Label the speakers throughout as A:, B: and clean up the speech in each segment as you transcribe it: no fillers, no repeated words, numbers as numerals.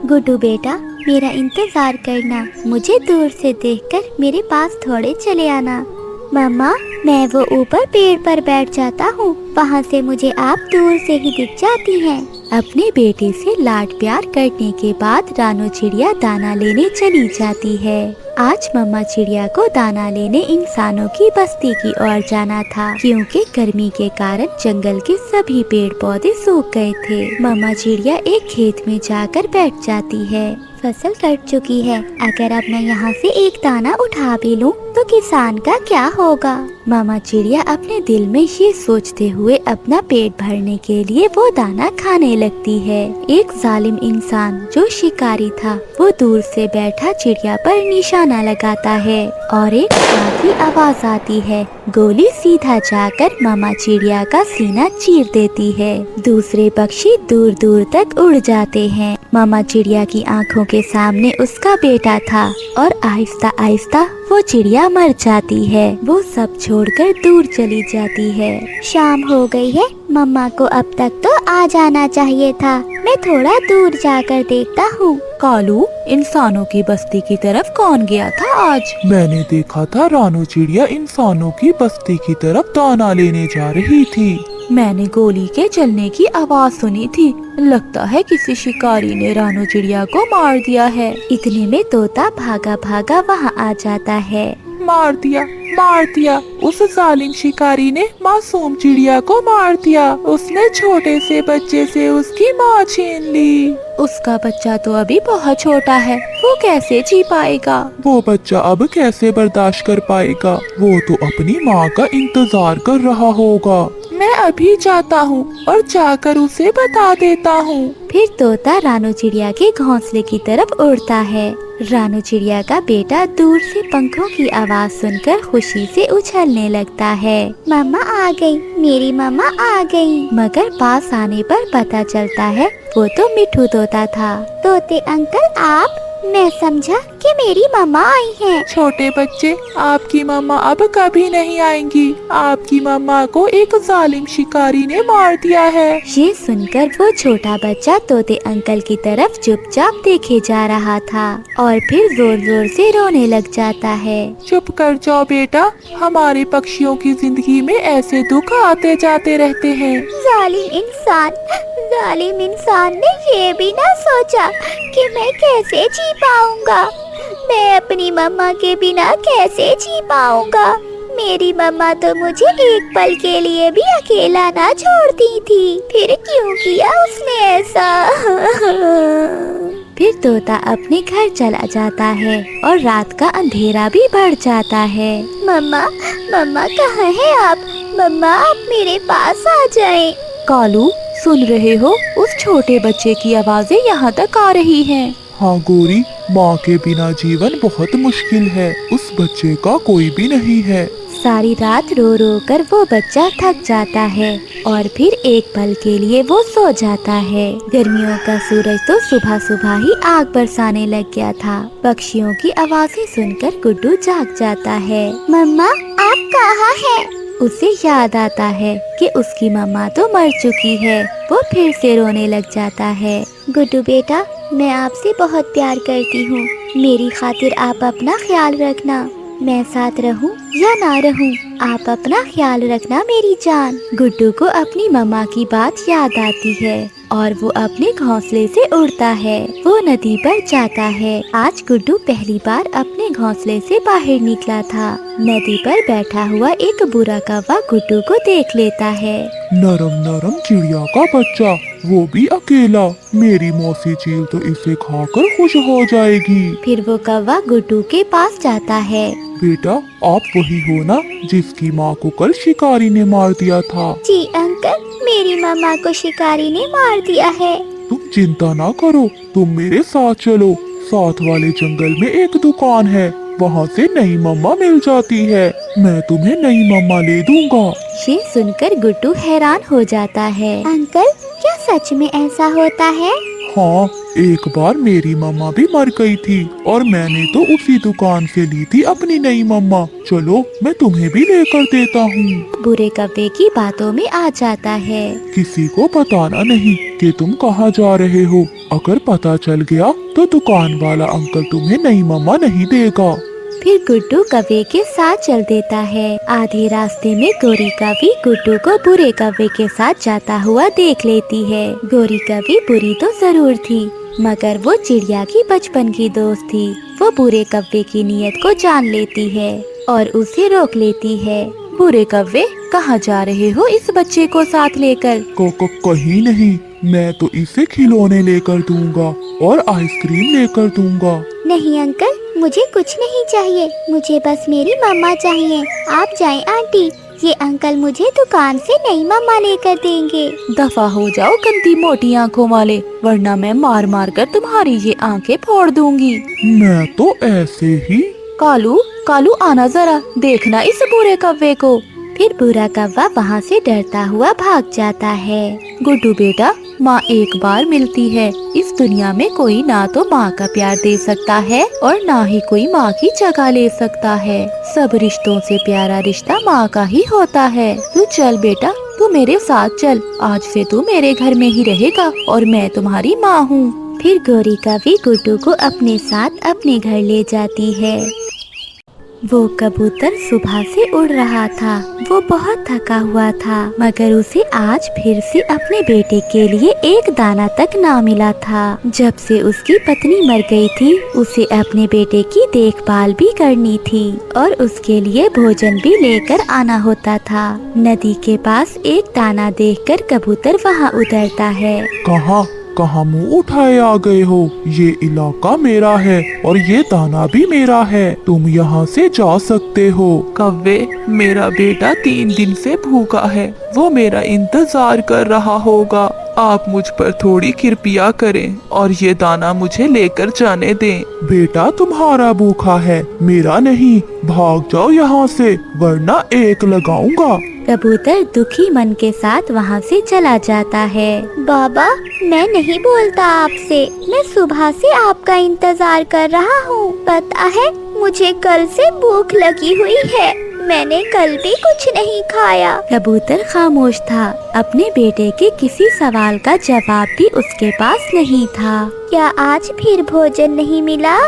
A: गुड्डू बेटा, मेरा इंतजार करना। मुझे दूर से देखकर मेरे पास थोड़े चले आना। मम्मा, मैं वो ऊपर पेड़ पर बैठ जाता हूँ, वहाँ से मुझे आप दूर से ही दिख जाती हैं। अपने बेटे से लाड प्यार करने के बाद रानू चिड़िया दाना लेने चली जाती है। आज मम्मा चिड़िया को दाना लेने इंसानों की बस्ती की ओर जाना था, क्योंकि गर्मी के कारण जंगल के सभी पेड़ पौधे सूख गए थे। मम्मा चिड़िया एक खेत में जाकर बैठ जाती है। फसल कट चुकी है, अगर अब मैं यहाँ से एक दाना उठा भी लूँ तो किसान का क्या होगा। मामा चिड़िया अपने दिल में ये सोचते हुए अपना पेट भरने के लिए वो दाना खाने लगती है। एक जालिम इंसान जो शिकारी था, वो दूर से बैठा चिड़िया पर निशाना लगाता है और एक की आवाज आती है। गोली सीधा जाकर मामा चिड़िया का सीना चीर देती है। दूसरे पक्षी दूर दूर तक उड़ जाते हैं। मामा चिड़िया की आंखों के सामने उसका बेटा था और आहिस्ता आहिस्ता वो चिड़िया मर जाती है। वो सब छोड़कर दूर चली जाती है। शाम हो गई है, मम्मा को अब तक तो आ जाना चाहिए था। मैं थोड़ा दूर जाकर देखता हूँ।
B: कालू, इंसानों की बस्ती की तरफ कौन गया था आज?
C: मैंने देखा था रानू चिड़िया इंसानों की बस्ती की तरफ दाना लेने जा रही थी।
B: मैंने गोली के चलने की आवाज सुनी थी। लगता है किसी शिकारी ने रानू चिड़िया को मार दिया है।
A: इतने में तोता भागा भागा वहाँ आ जाता है।
C: मार दिया, उस जालिम शिकारी ने मासूम चिड़िया को मार दिया। उसने छोटे से बच्चे से उसकी माँ छीन ली।
B: उसका बच्चा तो अभी बहुत छोटा है, वो कैसे जी पाएगा?
C: वो बच्चा अब कैसे बर्दाश्त कर पाएगा? वो तो अपनी माँ का इंतजार कर रहा होगा। मैं अभी जाता हूँ और जाकर उसे बता देता हूँ।
A: फिर तोता रानू चिड़िया के घोंसले की तरफ उड़ता है। रानू चिड़िया का बेटा दूर से पंखों की आवाज सुनकर खुशी से उछलने लगता है। मम्मा आ गई, मेरी मम्मा आ गई। मगर पास आने पर पता चलता है वो तो मिठू तोता था। तोते अंकल आप? मैं समझा कि मेरी मम्मा आई हैं।
C: छोटे बच्चे, आपकी मम्मा अब कभी नहीं आएंगी। आपकी मम्मा को एक जालिम शिकारी ने मार दिया है।
A: ये सुनकर वो छोटा बच्चा तोते अंकल की तरफ चुपचाप देखे जा रहा था और फिर जोर जोर से रोने लग जाता है।
C: चुप कर जाओ बेटा, हमारे पक्षियों की जिंदगी में ऐसे दुख आते जाते रहते हैं।
A: जालिम इंसान ने ये भी ना सोचा कि मैं कैसे जी पाऊंगा। मैं अपनी मम्मा के बिना कैसे जी पाऊंगा। मेरी मम्मा तो मुझे एक पल के लिए भी अकेला ना छोड़ती थी, फिर क्यों किया उसने ऐसा? फिर तोता अपने घर चला जाता है और रात का अंधेरा भी बढ़ जाता है। मम्मा कहाँ है आप? मम्मा, आप मेरे पास आ जाएं।
B: कालू, सुन रहे हो? उस छोटे बच्चे की आवाजें यहाँ तक आ रही हैं।
C: हाँ गोरी, माँ के बिना जीवन बहुत मुश्किल है। उस बच्चे का कोई भी नहीं है।
A: सारी रात रो रो कर वो बच्चा थक जाता है और फिर एक पल के लिए वो सो जाता है। गर्मियों का सूरज तो सुबह सुबह ही आग बरसाने लग गया था। पक्षियों की आवाजें सुनकर गुड्डू जाग जाता है। मम्मा, आप कहाँ हैं? उसे याद आता है कि उसकी मम्मा तो मर चुकी है। वो फिर से रोने लग जाता है। गुड्डू बेटा, मैं आपसे बहुत प्यार करती हूँ। मेरी खातिर आप अपना ख्याल रखना। मैं साथ रहूं या ना रहूं, आप अपना ख्याल रखना मेरी जान। गुड्डू को अपनी मम्मा की बात याद आती है और वो अपने घोंसले से उड़ता है। वो नदी पर जाता है। आज गुड्डू पहली बार अपने घोंसले से बाहर निकला था। नदी पर बैठा हुआ एक बुरा कौवा गुड्डू को देख लेता है।
C: नरम नरम चिड़िया का बच्चा, वो भी अकेला। मेरी मौसी चील तो इसे खाकर खुश हो जाएगी।
A: फिर वो कौवा गुड्डू के पास जाता है।
C: बेटा, आप वही हो ना जिसकी माँ को कल शिकारी ने मार दिया था?
A: जी अंकल, मेरी मम्मा को शिकारी ने मार दिया है।
C: तुम चिंता ना करो, तुम मेरे साथ चलो। साथ वाले जंगल में एक दुकान है, वहाँ से नई मम्मा मिल जाती है। मैं तुम्हें नई मम्मा ले दूंगा।
A: ये सुनकर गुड्डू हैरान हो जाता है। अंकल, क्या सच में ऐसा होता है?
C: हाँ, एक बार मेरी मम्मा भी मर गई थी और मैंने तो उसी दुकान से ली थी अपनी नई मम्मा। चलो मैं तुम्हें भी लेकर देता हूँ।
A: बुरे कव्वे की बातों में आ जाता है।
C: किसी को बताना नहीं कि तुम कहाँ जा रहे हो। अगर पता चल गया तो दुकान वाला अंकल तुम्हें नई मम्मा नहीं देगा।
A: फिर गुड्डू कव्वे के साथ चल देता है। आधे रास्ते में गोरी कव्वी गुड्डू को बुरे कव्वे के साथ जाता हुआ देख लेती है। गोरी कव्वी बुरी तो जरूर थी, मगर वो चिड़िया की बचपन की दोस्त थी। वो बुरे कव्वे की नीयत को जान लेती है और उसे रोक लेती है।
B: बुरे कव्वे, कहाँ जा रहे हो इस बच्चे को साथ लेकर?
C: कहीं नहीं, मैं तो इसे खिलौने लेकर दूंगा और आइसक्रीम लेकर दूंगा।
A: नहीं अंकल, मुझे कुछ नहीं चाहिए, मुझे बस मेरी मम्मा चाहिए। आप जाएं आंटी, ये अंकल मुझे दुकान से नई मम्मा लेकर देंगे।
B: दफा हो जाओ गंदी मोटी आँखों वाले, वरना मैं मार मार कर तुम्हारी ये आँखें फोड़ दूंगी।
C: मैं तो ऐसे ही।
B: कालू, कालू आना जरा, देखना इस बुरे कव्वे को।
A: फिर बुरा कव्वा वहाँ से डरता हुआ भाग जाता है।
B: गुड्डू बेटा, माँ एक बार मिलती है। इस दुनिया में कोई ना तो माँ का प्यार दे सकता है और ना ही कोई माँ की जगह ले सकता है। सब रिश्तों से प्यारा रिश्ता माँ का ही होता है। तू चल बेटा, तू मेरे साथ चल। आज से तू मेरे घर में ही रहेगा और मैं तुम्हारी माँ हूँ।
A: फिर गोरी कव्वी गुड्डू को अपने साथ अपने घर ले जाती है। वो कबूतर सुबह से उड़ रहा था। वो बहुत थका हुआ था, मगर उसे आज फिर से अपने बेटे के लिए एक दाना तक ना मिला था। जब से उसकी पत्नी मर गई थी, उसे अपने बेटे की देखभाल भी करनी थी और उसके लिए भोजन भी लेकर आना होता था। नदी के पास एक दाना देखकर कबूतर वहाँ उतरता है।
C: कहाँ मुंह उठाए आ गए हो? ये इलाका मेरा है और ये दाना भी मेरा है। तुम यहाँ से जा सकते हो।
D: कव्वे, मेरा बेटा 3 दिन से भूखा है, वो मेरा इंतजार कर रहा होगा। आप मुझ पर थोड़ी कृपया करें और ये दाना मुझे लेकर जाने दें।
C: बेटा तुम्हारा भूखा है, मेरा नहीं। भाग जाओ यहाँ से, वरना एक लगाऊंगा।
A: कबूतर दुखी मन के साथ वहाँ से चला जाता है। बाबा, मैं नहीं बोलता आपसे। मैं सुबह से आपका इंतजार कर रहा हूँ। पता है, मुझे कल से भूख लगी हुई है। मैंने कल भी कुछ नहीं खाया। कबूतर खामोश था। अपने बेटे के किसी सवाल का जवाब भी उसके पास नहीं था। क्या आज फिर भोजन नहीं मिला?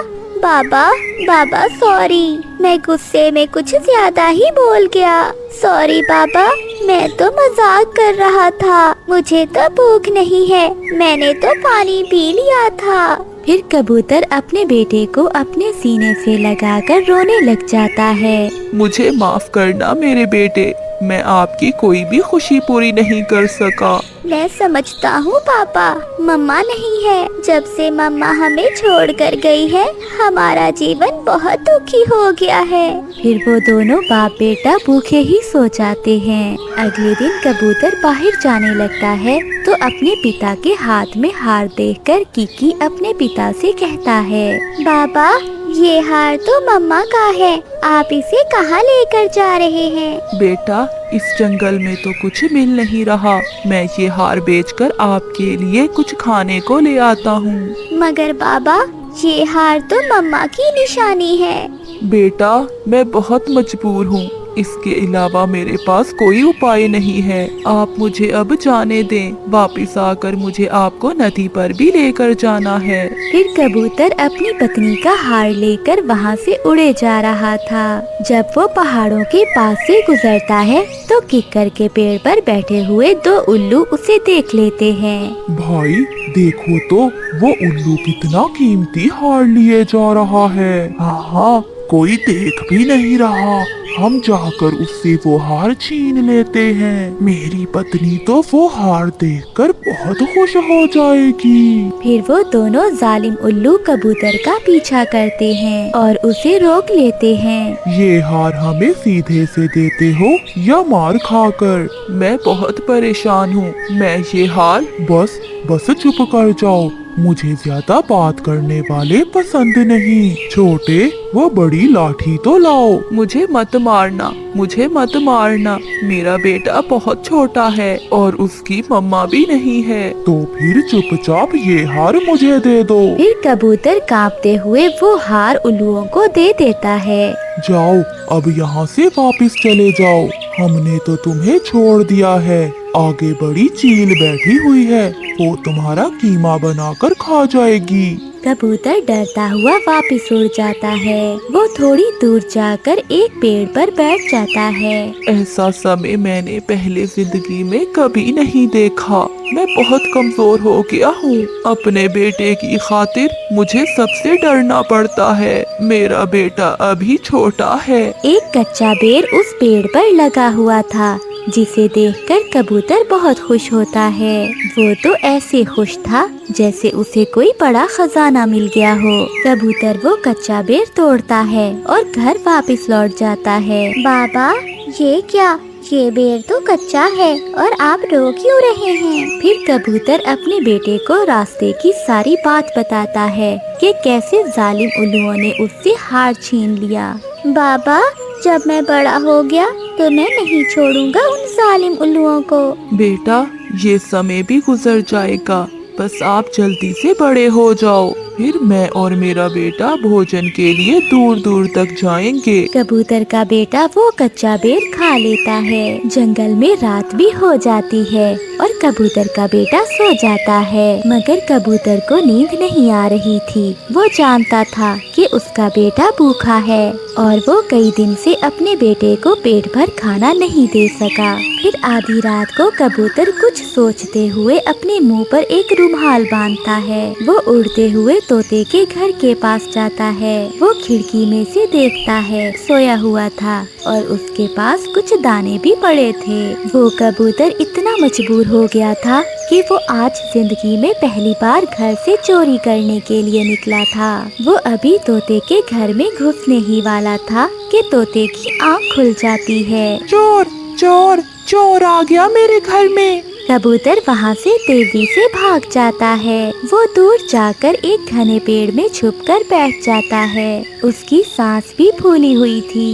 A: बाबा सॉरी, मैं गुस्से में कुछ ज्यादा ही बोल गया। सॉरी बाबा, मैं तो मजाक कर रहा था। मुझे तो भूख नहीं है, मैंने तो पानी पी लिया था। फिर कबूतर अपने बेटे को अपने सीने से लगाकर रोने लग जाता है।
D: मुझे माफ करना मेरे बेटे, मैं आपकी कोई भी खुशी पूरी नहीं कर सका।
A: मैं समझता हूँ पापा, मम्मा नहीं है। जब से मम्मा हमें छोड़कर गई है, हमारा जीवन बहुत दुखी हो गया है। फिर वो दोनों बाप बेटा भूखे ही सो जाते हैं। अगले दिन कबूतर बाहर जाने लगता है तो अपने पिता के हाथ में हार देखकर किकी अपने पिता से कहता है, बाबा ये हार तो मम्मा का है, आप इसे कहाँ लेकर जा रहे हैं?
D: बेटा, इस जंगल में तो कुछ मिल नहीं रहा। मैं ये हार बेचकर आपके लिए कुछ खाने को ले आता हूँ।
A: मगर बाबा, ये हार तो मम्मा की निशानी है।
D: बेटा, मैं बहुत मजबूर हूँ, इसके अलावा मेरे पास कोई उपाय नहीं है। आप मुझे अब जाने दें। वापस आकर मुझे आपको नदी पर भी लेकर जाना है।
A: फिर कबूतर अपनी पत्नी का हार लेकर वहाँ से उड़े जा रहा था। जब वो पहाड़ों के पास से गुजरता है तो किक्कर के पेड़ पर बैठे हुए 2 उल्लू उसे देख लेते हैं।
C: भाई देखो तो, वो उल्लू कितना कीमती हार लिए जा रहा है। हाँ, कोई देख भी नहीं रहा। हम जाकर उससे वो हार छीन लेते हैं। मेरी पत्नी तो वो हार देखकर बहुत खुश हो जाएगी।
A: फिर वो दोनों जालिम उल्लू कबूतर का पीछा करते हैं और उसे रोक लेते हैं।
C: ये हार हमें सीधे से देते हो या मार खाकर?
D: मैं बहुत परेशान हूँ। मैं ये हार
C: बस बस चुप कर जाओ, मुझे ज्यादा बात करने वाले पसंद नहीं। छोटे वो बड़ी लाठी तो लाओ।
D: मुझे मत मारना, मुझे मत मारना। मेरा बेटा बहुत छोटा है और उसकी मम्मा भी नहीं है।
C: तो फिर चुपचाप ये हार मुझे दे दो।
B: फिर कबूतर कांपते हुए वो हार उल्लुओं को दे देता है।
C: जाओ, अब यहाँ से वापस चले जाओ, हमने तो तुम्हें छोड़ दिया है। आगे बड़ी चील बैठी हुई है, वो तुम्हारा कीमा बनाकर खा जाएगी।
B: कबूतर डरता हुआ वापस उड़ जाता है। वो थोड़ी दूर जाकर एक पेड़ पर बैठ जाता है।
D: ऐसा समय मैंने पहले जिंदगी में कभी नहीं देखा। मैं बहुत कमजोर हो गया हूँ। अपने बेटे की खातिर मुझे सबसे डरना पड़ता है। मेरा बेटा अभी छोटा है।
B: एक कच्चा बेर उस पेड़ पर लगा हुआ था, जिसे देखकर कबूतर बहुत खुश होता है। वो तो ऐसे खुश था जैसे उसे कोई बड़ा खजाना मिल गया हो। कबूतर वो कच्चा बेर तोड़ता है और घर वापस लौट जाता है।
A: बाबा, ये क्या? ये बेर तो कच्चा है और आप रो क्यों रहे हैं?
B: फिर कबूतर अपने बेटे को रास्ते की सारी बात बताता है कि कैसे जालिम उल्लुओं ने उससे हार छीन लिया।
A: बाबा, जब मैं बड़ा हो गया तो मैं नहीं छोड़ूंगा उन जालिम उल्लुओं को।
D: बेटा, ये समय भी गुजर जाएगा। बस आप जल्दी से बड़े हो जाओ, फिर मैं और मेरा बेटा भोजन के लिए दूर दूर तक जाएंगे।
B: कबूतर का बेटा वो कच्चा बेर खा लेता है। जंगल में रात भी हो जाती है और कबूतर का बेटा सो जाता है। मगर कबूतर को नींद नहीं आ रही थी। वो जानता था कि उसका बेटा भूखा है और वो कई दिन से अपने बेटे को पेट भर खाना नहीं दे सका। फिर आधी रात को कबूतर कुछ सोचते हुए अपने मुंह पर एक रुमाल बांधता है। वो उड़ते हुए तोते के घर के पास जाता है। वो खिड़की में से देखता है, सोया हुआ था और उसके पास कुछ दाने भी पड़े थे। वो कबूतर इतना मजबूर हो गया था कि वो आज जिंदगी में पहली बार घर से चोरी करने के लिए निकला था। वो अभी तोते के घर में घुसने ही वाला था कि तोते की आँख खुल जाती है।
D: चोर चोर चोर आ गया मेरे घर में।
B: कबूतर वहाँ से तेजी से भाग जाता है। वो दूर जाकर एक घने पेड़ में छुपकर बैठ जाता है। उसकी सांस भी फूली हुई थी।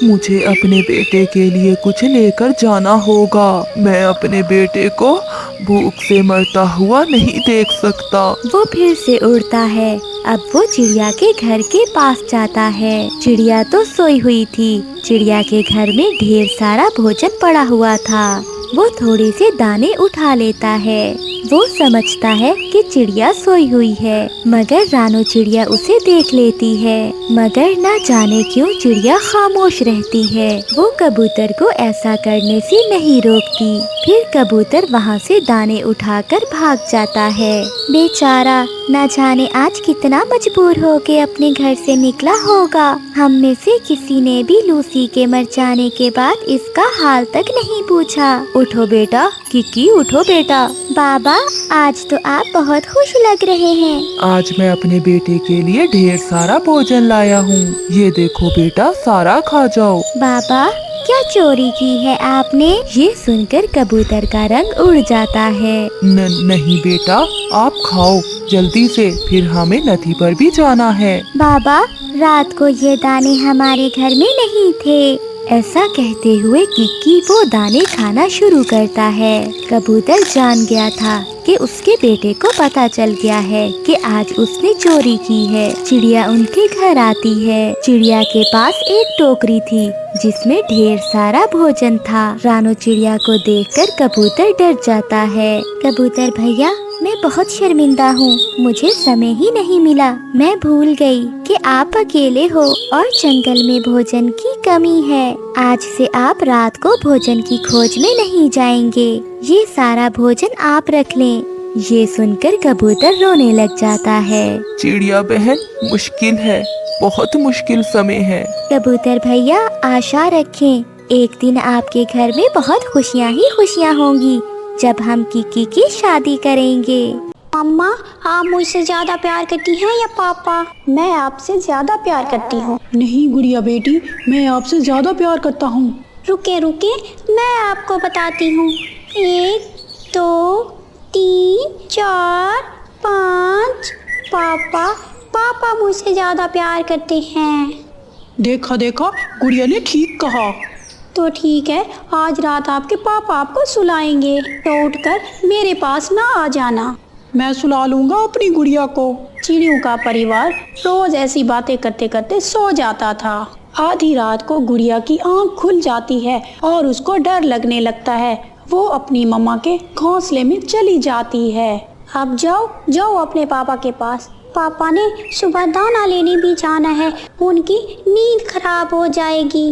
D: मुझे अपने बेटे के लिए कुछ लेकर जाना होगा। मैं अपने बेटे को भूख से मरता हुआ नहीं देख सकता।
B: वो फिर से उड़ता है। अब वो चिड़िया के घर के पास जाता है। चिड़िया तो सोई हुई थी। चिड़िया के घर में ढेर सारा भोजन पड़ा हुआ था। वो थोड़े से दाने उठा लेता है। वो समझता है कि चिड़िया सोई हुई है, मगर रानो चिड़िया उसे देख लेती है। मगर न जाने क्यों चिड़िया खामोश रहती है। वो कबूतर को ऐसा करने से नहीं रोकती। फिर कबूतर वहाँ से दाने उठाकर भाग जाता है। बेचारा, न जाने आज कितना मजबूर होके अपने घर से निकला होगा। हम में से किसी ने भी लूसी के मर जाने के बाद इसका हाल तक नहीं पूछा। उठो बेटा, किकी उठो बेटा।
A: बाबा, आज तो आप बहुत खुश लग रहे हैं।
D: आज मैं अपने बेटे के लिए ढेर सारा भोजन लाया हूँ। ये देखो बेटा, सारा खा जाओ।
A: बाबा, क्या चोरी की है आपने?
B: ये सुनकर कबूतर का रंग उड़ जाता है।
D: नहीं बेटा, आप खाओ जल्दी से, फिर हमें नदी पर भी जाना है।
A: बाबा, रात को ये दाने हमारे घर में नहीं थे।
B: ऐसा कहते हुए किक्की वो दाने खाना शुरू करता है। कबूतर जान गया था कि उसके बेटे को पता चल गया है कि आज उसने चोरी की है। चिड़िया उनके घर आती है। चिड़िया के पास एक टोकरी थी जिसमें ढेर सारा भोजन था। रानो चिड़िया को देखकर कबूतर डर जाता है।
A: कबूतर भैया, मैं बहुत शर्मिंदा हूँ। मुझे समय ही नहीं मिला। मैं भूल गई कि आप अकेले हो और जंगल में भोजन की कमी है। आज से आप रात को भोजन की खोज में नहीं जाएंगे। ये सारा भोजन आप रख लें।
B: ये सुनकर कबूतर रोने लग जाता है।
D: चिड़िया बहन, मुश्किल है, बहुत मुश्किल समय है।
A: कबूतर भैया, आशा रखें, एक दिन आपके घर में बहुत खुशियाँ ही खुशियाँ होंगी जब हम किकी की शादी करेंगे।
E: मम्मा, आप मुझसे ज्यादा प्यार करती हैं या पापा? मैं आपसे ज्यादा प्यार करती हूँ।
F: नहीं गुड़िया बेटी, मैं आपसे ज्यादा प्यार करता हूँ।
E: रुके रुके, मैं आपको बताती हूँ। 1 2 3, 4, 5। पापा मुझसे ज्यादा प्यार करते हैं।
F: देखा देखा, गुड़िया ने ठीक कहा।
E: तो ठीक है, आज रात आपके पापा आपको सुलाएंगे, तो उठकर मेरे पास ना आ जाना।
F: मैं सुला लूंगा अपनी गुड़िया को।
E: चिड़ियों का परिवार रोज ऐसी बातें करते करते सो जाता था। आधी रात को गुड़िया की आंख खुल जाती है और उसको डर लगने लगता है। वो अपनी मम्मा के घोंसले में चली जाती है। अब जाओ अपने पापा के पास। पापा ने सुबह दाना लेने भी जाना है, उनकी नींद खराब हो जाएगी।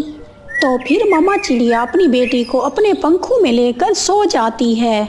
E: तो फिर मम्मा चिड़िया अपनी बेटी को अपने पंखों में लेकर सो जाती है।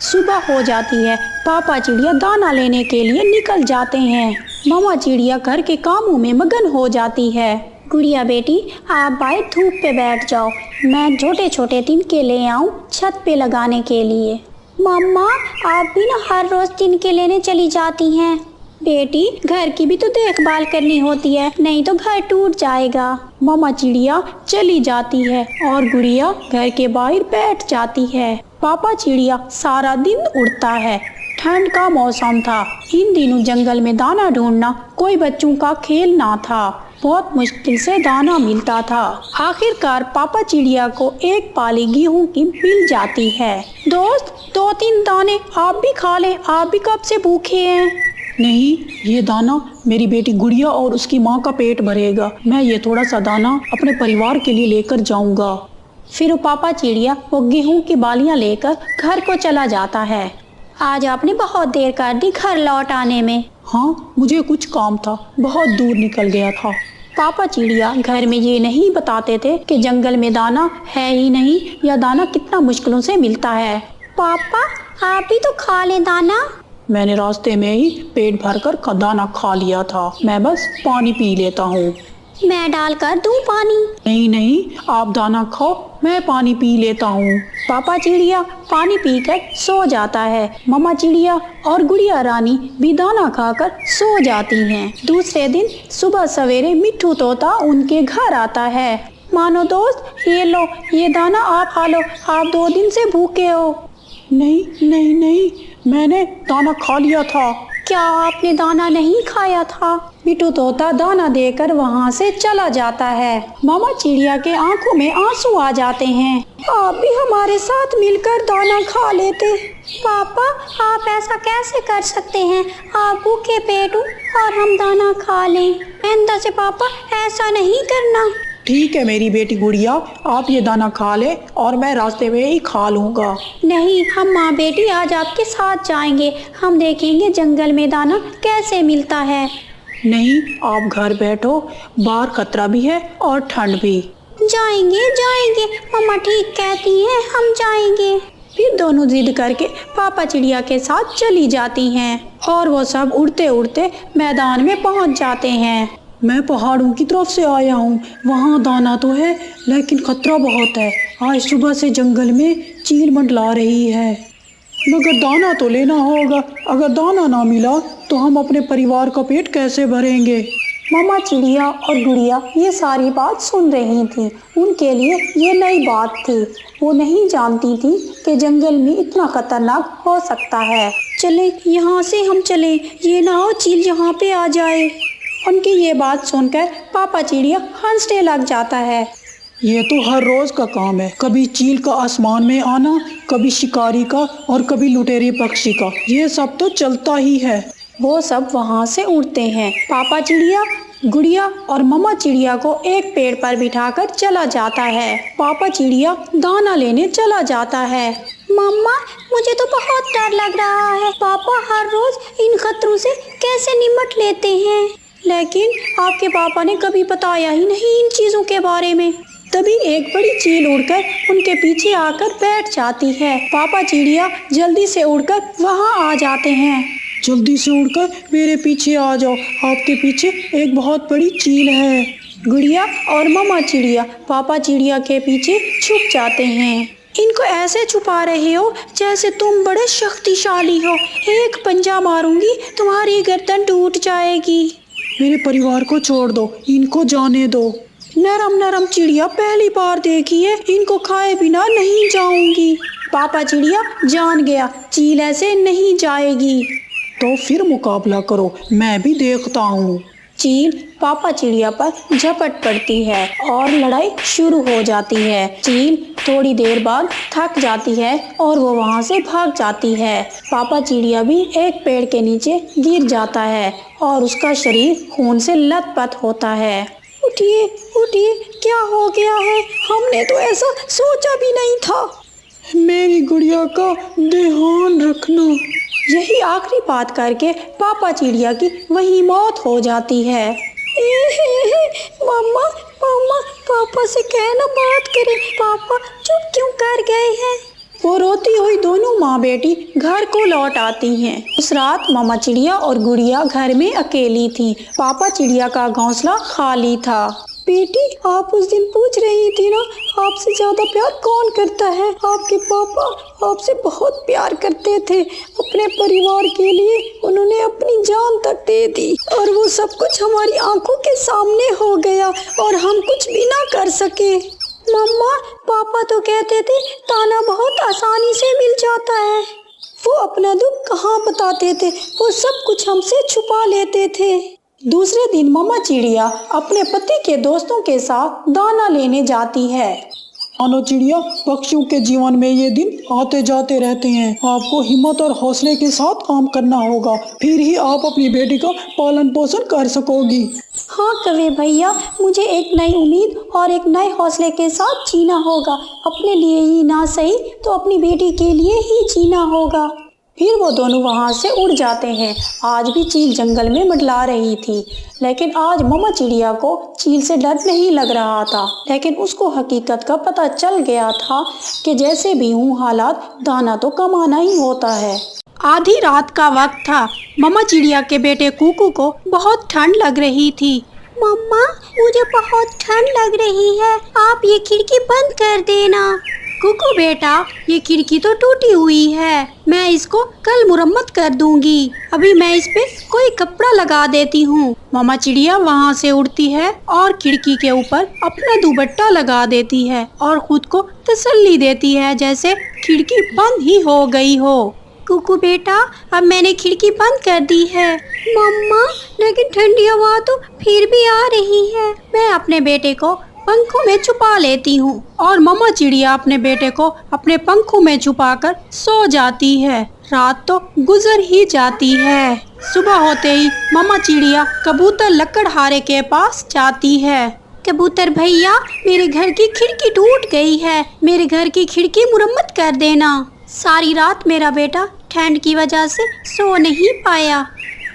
E: सुबह हो जाती है, पापा चिड़िया दाना लेने के लिए निकल जाते हैं। मम्मा चिड़िया घर के कामों में मगन हो जाती है। गुड़िया बेटी, आप बाहर धूप पे बैठ जाओ, मैं छोटे छोटे तिनके ले आऊं छत पे लगाने के लिए। मम्मा, आप भी ना हर रोज तिनके लेने चली जाती हैं। बेटी, घर की भी तो देखभाल करनी होती है, नहीं तो घर टूट जाएगा। मम्मा चिड़िया चली जाती है और गुड़िया घर के बाहर बैठ जाती है। पापा चिड़िया सारा दिन उड़ता है। ठंड का मौसम था। इन दिनों जंगल में दाना ढूंढना कोई बच्चों का खेल ना था। बहुत मुश्किल से दाना मिलता था। आखिरकार पापा चिड़िया को एक पाली गेहूं की मिल जाती है। दोस्त, 2-3 दाने आप भी खा लें, आप भी कब से भूखे हैं।
F: नहीं, ये दाना मेरी बेटी गुड़िया और उसकी माँ का पेट भरेगा। मैं ये थोड़ा सा दाना अपने परिवार के लिए लेकर जाऊंगा।
E: फिर पापा चिड़िया वो गेहूं की बालियां लेकर घर को चला जाता है। आज आपने बहुत देर कर दी घर लौट आने में।
F: हाँ, मुझे कुछ काम था, बहुत दूर निकल गया था।
E: पापा चिड़िया घर में ये नहीं बताते थे कि जंगल में दाना है ही नहीं या दाना कितना मुश्किलों से मिलता है। पापा, आप भी तो खा लें दाना।
F: मैंने रास्ते में ही पेट भरकर दाना खा लिया था, मैं बस पानी पी लेता हूँ।
E: मैं डालकर दूं पानी?
F: नहीं, आप दाना खाओ, मैं पानी पी लेता हूँ।
E: पापा चिड़िया पानी पीकर सो जाता है। मम्मा चिड़िया और गुड़िया रानी भी दाना खाकर सो जाती हैं। दूसरे दिन सुबह सवेरे मिट्ठू तोता उनके घर आता है। मानो दोस्त, ये लो, ये दाना आप खा लो, आप 2 दिन से भूखे हो।
F: नहीं, मैंने दाना खा लिया था।
E: क्या आपने दाना नहीं खाया था? मिट्ठू तोता दाना देकर वहाँ से चला जाता है। मामा चिड़िया के आंखों में आंसू आ जाते हैं। आप भी हमारे साथ मिलकर दाना खा लेते। पापा, आप ऐसा कैसे कर सकते हैं? आप भूखे पेट हो और हम दाना खा लें। अंदर से पापा, ऐसा नहीं करना।
F: ठीक है मेरी बेटी गुड़िया, आप ये दाना खा ले और मैं रास्ते में ही खा लूँगा।
E: नहीं, हम माँ बेटी आज आपके साथ जाएंगे। हम देखेंगे जंगल में दाना कैसे मिलता है।
F: नहीं, आप घर बैठो, बाहर खतरा भी है और ठंड भी।
E: जाएंगे, मम्मा ठीक कहती है, हम जाएंगे। फिर दोनों जिद करके पापा चिड़िया के साथ चली जाती हैं और वो सब उड़ते उड़ते मैदान में पहुंच जाते हैं।
F: मैं पहाड़ों की तरफ से आया हूँ, वहाँ दाना तो है लेकिन खतरा बहुत है। आज सुबह से जंगल में चील मंडला रही है, मगर दाना तो लेना होगा। अगर दाना ना मिला तो हम अपने परिवार का पेट कैसे भरेंगे।
E: मामा चिड़िया और गुड़िया ये सारी बात सुन रही थी। उनके लिए ये नई बात थी। वो नहीं जानती थी कि जंगल में इतना खतरनाक हो सकता है। चले, यहाँ से हम चले, ये ना हो चील यहाँ पे आ जाए। उनकी ये बात सुनकर पापा चिड़िया हंसने लग जाता है।
F: ये तो हर रोज का काम है, कभी चील का आसमान में आना, कभी शिकारी का और कभी लुटेरे पक्षी का, ये सब तो चलता ही है।
E: वो सब वहाँ से उड़ते हैं। पापा चिड़िया, गुड़िया और मम्मा चिड़िया को एक पेड़ पर बिठाकर चला जाता है। पापा चिड़िया दाना लेने चला जाता है। मम्मा, मुझे तो बहुत डर लग रहा है। पापा हर रोज इन खतरों से कैसे निपट लेते हैं, लेकिन आपके पापा ने कभी बताया ही नहीं इन चीजों के बारे में। तभी एक बड़ी चील उड़कर उनके पीछे आकर बैठ जाती है। पापा चिड़िया जल्दी से उड़कर वहाँ आ जाते हैं।
F: जल्दी से उड़कर मेरे पीछे आ जाओ, आपके पीछे एक बहुत बड़ी चील है।
E: गुड़िया और मम्मा चिड़िया पापा चिड़िया के पीछे छुप जाते हैं। इनको ऐसे छुपा रहे हो जैसे तुम बड़े शक्तिशाली हो। एक पंजा मारूंगी, तुम्हारी गर्दन टूट जाएगी।
F: मेरे परिवार को छोड़ दो, इनको जाने दो। नरम नरम चिड़िया पहली बार देखी है, इनको खाए बिना नहीं जाऊंगी।
E: पापा चिड़िया जान गया, चील ऐसे नहीं जाएगी।
F: तो फिर मुकाबला करो, मैं भी देखता हूँ।
E: चील पापा चिड़िया पर झपट पड़ती है और लड़ाई शुरू हो जाती है। चील थोड़ी देर बाद थक जाती है और वो वहाँ से भाग जाती है। पापा चिड़िया भी एक पेड़ के नीचे गिर जाता है और उसका शरीर खून से लथपथ होता है।
F: उठिए उठिए, क्या हो गया है? हमने तो ऐसा सोचा भी नहीं था। मेरी गुड़िया का ध्यान रखना।
E: यही आखिरी बात करके पापा चिड़िया की वही मौत हो जाती है।
F: मम्मा मम्मा, पापा से कहना बात करें। पापा चुप क्यों कर गए हैं?
E: वो रोती हुई दोनों माँ बेटी घर को लौट आती हैं। उस रात मामा चिड़िया और गुड़िया घर में अकेली थी। पापा चिड़िया का घोंसला खाली था।
F: बेटी, आप उस दिन पूछ रही थी ना, आपसे ज्यादा प्यार कौन करता है? आपके पापा आपसे बहुत प्यार करते थे। अपने परिवार के लिए उन्होंने अपनी जान तक दे दी और वो सब कुछ हमारी आंखों के सामने हो गया और हम कुछ भी ना कर सके।
E: मम्मा, पापा तो कहते थे ताना बहुत आसानी से मिल जाता है।
F: वो अपना दुख कहाँ बताते थे, वो सब कुछ हमसे छुपा लेते थे।
E: दूसरे दिन मामा चिड़िया अपने पति के दोस्तों के साथ दाना लेने जाती है।
F: मानो चिड़िया, पक्षियों के जीवन में ये दिन आते जाते रहते हैं। आपको हिम्मत और हौसले के साथ काम करना होगा, फिर ही आप अपनी बेटी का पालन पोषण कर सकोगी।
E: हाँ कवि भैया, मुझे एक नई उम्मीद और एक नए हौसले के साथ जीना होगा। अपने लिए ही ना सही तो अपनी बेटी के लिए ही जीना होगा। फिर वो दोनों वहाँ से उड़ जाते हैं। आज भी चील जंगल में मंडला रही थी, लेकिन आज मामा चिड़िया को चील से डर नहीं लग रहा था। लेकिन उसको हकीकत का पता चल गया था कि जैसे भी हूँ हालात, दाना तो कमाना ही होता है। आधी रात का वक्त था। मामा चिड़िया के बेटे कुकू को बहुत ठंड लग रही थी।
A: मम्मा, मुझे बहुत ठंड लग रही है, आप ये खिड़की बंद कर देना।
E: कुकू बेटा, ये खिड़की तो टूटी हुई है, मैं इसको कल मुरम्मत कर दूंगी। अभी मैं इस पे कोई कपड़ा लगा देती हूँ। मामा चिड़िया वहाँ से उड़ती है और खिड़की के ऊपर अपना दुपट्टा लगा देती है और खुद को तसल्ली देती है जैसे खिड़की बंद ही हो गई हो।
A: कुकू बेटा, अब मैंने खिड़की बंद कर दी है। मम्मा, लेकिन ठंडी हवा तो फिर भी आ रही है।
E: मैं अपने बेटे को पंखों में छुपा लेती हूँ और मामा चिड़िया अपने बेटे को अपने पंखों में छुपाकर सो जाती है। रात तो गुजर ही जाती है। सुबह होते ही मामा चिड़िया कबूतर लकड़हारे के पास जाती है।
A: कबूतर भैया, मेरे घर की खिड़की टूट गई है, मेरे घर की खिड़की मुरम्मत कर देना। सारी रात मेरा बेटा ठंड की वजह से सो नहीं पाया।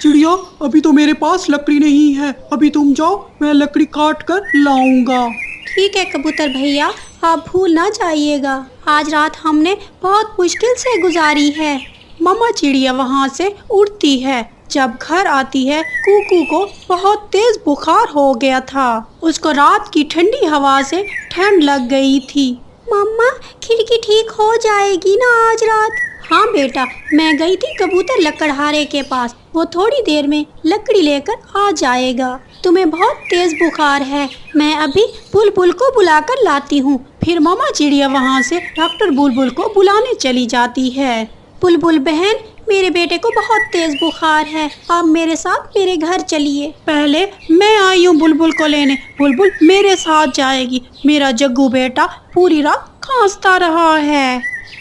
F: चिड़िया, अभी तो मेरे पास लकड़ी नहीं है, अभी तुम जाओ, मैं लकड़ी काट कर लाऊंगा।
A: ठीक है कबूतर भैया, आप भूल ना जाइएगा। आज रात हमने बहुत मुश्किल से गुजारी है।
E: मामा चिड़िया वहाँ से उड़ती है। जब घर आती है, कुकू को बहुत तेज बुखार हो गया था। उसको रात की ठंडी हवा से ठंड लग गई थी।
A: मम्मा, खिड़की ठीक हो जाएगी ना आज रात?
E: हाँ बेटा, मैं गई थी कबूतर लकड़हारे के पास, वो थोड़ी देर में लकड़ी लेकर आ जाएगा। तुम्हें बहुत तेज बुखार है, मैं अभी बुलबुल को बुलाकर लाती हूँ। फिर मामा चिड़िया वहाँ से डॉक्टर बुलबुल को बुलाने चली जाती है।
A: बुलबुल बहन, मेरे बेटे को बहुत तेज बुखार है, आप मेरे साथ मेरे घर चलिए।
E: पहले मैं आई हूँ बुलबुल को लेने, बुलबुल मेरे साथ जाएगी। मेरा जग्गू बेटा पूरी रात खांसता रहा है।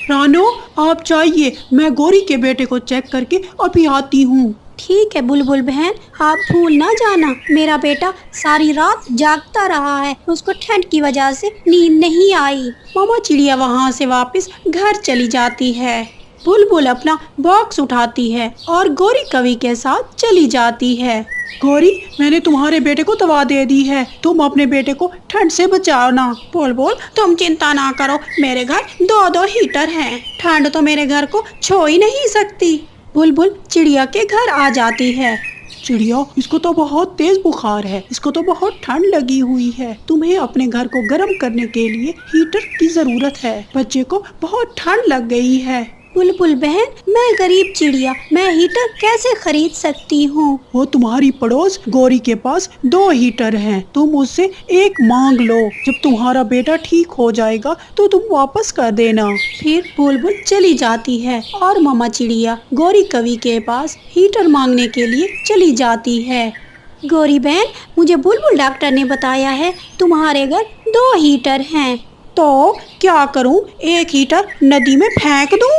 E: रानो, आप जाइए, मैं गौरी के बेटे को चेक करके अभी आती हूँ।
A: ठीक है बुलबुल बहन, आप भूल ना जाना, मेरा बेटा सारी रात जागता रहा है, उसको ठंड की वजह से नींद नहीं आई।
E: मामा चिड़िया वहाँ से वापस घर चली जाती है। बुलबुल अपना बॉक्स उठाती है और गौरी कवि के साथ चली जाती है। गौरी, मैंने तुम्हारे बेटे को दवा दे दी है, तुम अपने बेटे को ठंड से बचाना। बुलबुल, तुम चिंता ना करो, मेरे घर 2 हीटर हैं, ठंड तो मेरे घर को छू ही नहीं सकती। बुलबुल चिड़िया के घर आ जाती है। चिड़िया, इसको तो बहुत तेज बुखार है, इसको तो बहुत ठंड लगी हुई है, तुम्हें अपने घर को गर्म करने के लिए हीटर की जरूरत है, बच्चे को बहुत ठंड लग गई है। बुलबुल बहन, मैं गरीब चिड़िया, मैं हीटर कैसे खरीद सकती हूँ?
F: वो तुम्हारी पड़ोस गौरी के पास 2 हीटर हैं, तुम उससे एक मांग लो। जब तुम्हारा बेटा ठीक हो जाएगा तो तुम वापस कर देना।
E: फिर बुलबुल चली जाती है और मामा चिड़िया गौरी कवि के पास हीटर मांगने के लिए चली जाती है। गौरी बहन, मुझे बुलबुल डॉक्टर ने बताया है तुम्हारे घर 2 हीटर हैं।
F: तो क्या करूं? एक हीटर नदी में फेंक दूं?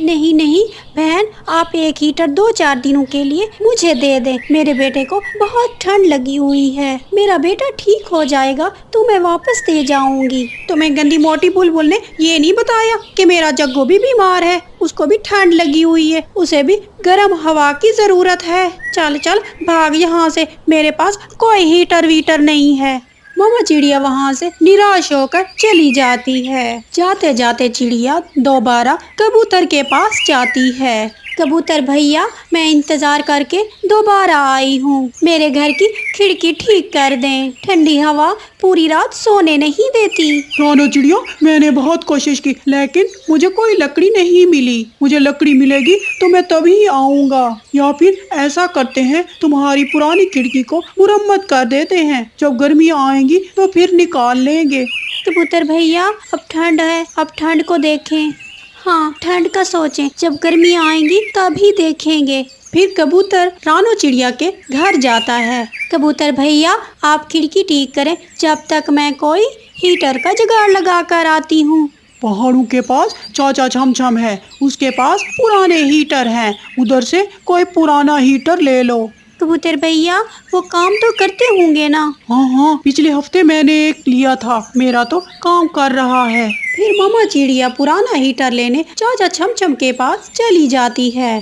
E: नहीं नहीं बहन, आप एक हीटर 2-4 दिनों के लिए मुझे दे दें। मेरे बेटे को बहुत ठंड लगी हुई है। मेरा बेटा ठीक हो जाएगा तो मैं वापस दे जाऊंगी।
F: तुम्हें गंदी मोटी बुलबुल ने ये नहीं बताया कि मेरा जग्गू भी बीमार है, उसको भी ठंड लगी हुई है, उसे भी गर्म हवा की जरूरत है। चल चल भाग यहाँ से, मेरे पास कोई हीटर वीटर नहीं है। मामा चिड़िया वहाँ से निराश होकर चली जाती है। जाते जाते चिड़िया दोबारा कबूतर के पास जाती है।
E: कबूतर भैया, मैं इंतजार करके दोबारा आई हूँ। मेरे घर की खिड़की ठीक कर दें। ठंडी हवा पूरी रात सोने नहीं देती।
F: रानो चिड़िया, मैंने बहुत कोशिश की लेकिन मुझे कोई लकड़ी नहीं मिली। मुझे लकड़ी मिलेगी तो मैं तभी आऊँगा। या फिर ऐसा करते हैं, तुम्हारी पुरानी खिड़की को मुरम्मत कर देते हैं। जब गर्मियाँ आएंगी तो फिर निकाल लेंगे।
E: कबूतर भैया, अब ठंड है, अब ठंड को देखें। हाँ, ठंड का सोचें, जब गर्मी आएंगी तभी देखेंगे।
F: फिर कबूतर रानो चिड़िया के घर जाता है।
E: कबूतर भैया, आप खिड़की ठीक करें, जब तक मैं कोई हीटर का जुगाड़ लगा कर आती हूँ।
F: पहाड़ों के पास चाचा छमछम है, उसके पास पुराने हीटर हैं, उधर से कोई पुराना हीटर ले लो।
E: कबूतर भैया, वो काम तो करते होंगे ना?
F: हाँ हाँ, पिछले हफ्ते मैंने एक लिया था, मेरा तो काम कर रहा है। फिर मामा चिड़िया पुराना हीटर लेने चाचा छमछम के पास चली जाती है।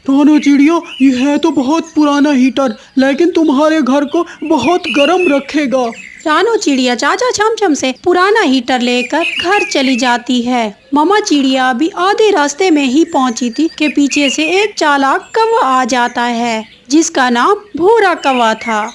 F: रानो चिड़िया, ये है तो बहुत पुराना हीटर, लेकिन तुम्हारे घर को बहुत गर्म रखेगा। रानो चिड़िया चाचा छमछम से पुराना हीटर लेकर घर चली जाती है। मामा चिड़िया अभी आधे रास्ते में ही पहुंची थी कि पीछे से एक चालाक कौवा आ जाता है, जिसका नाम भूरा कौवा था।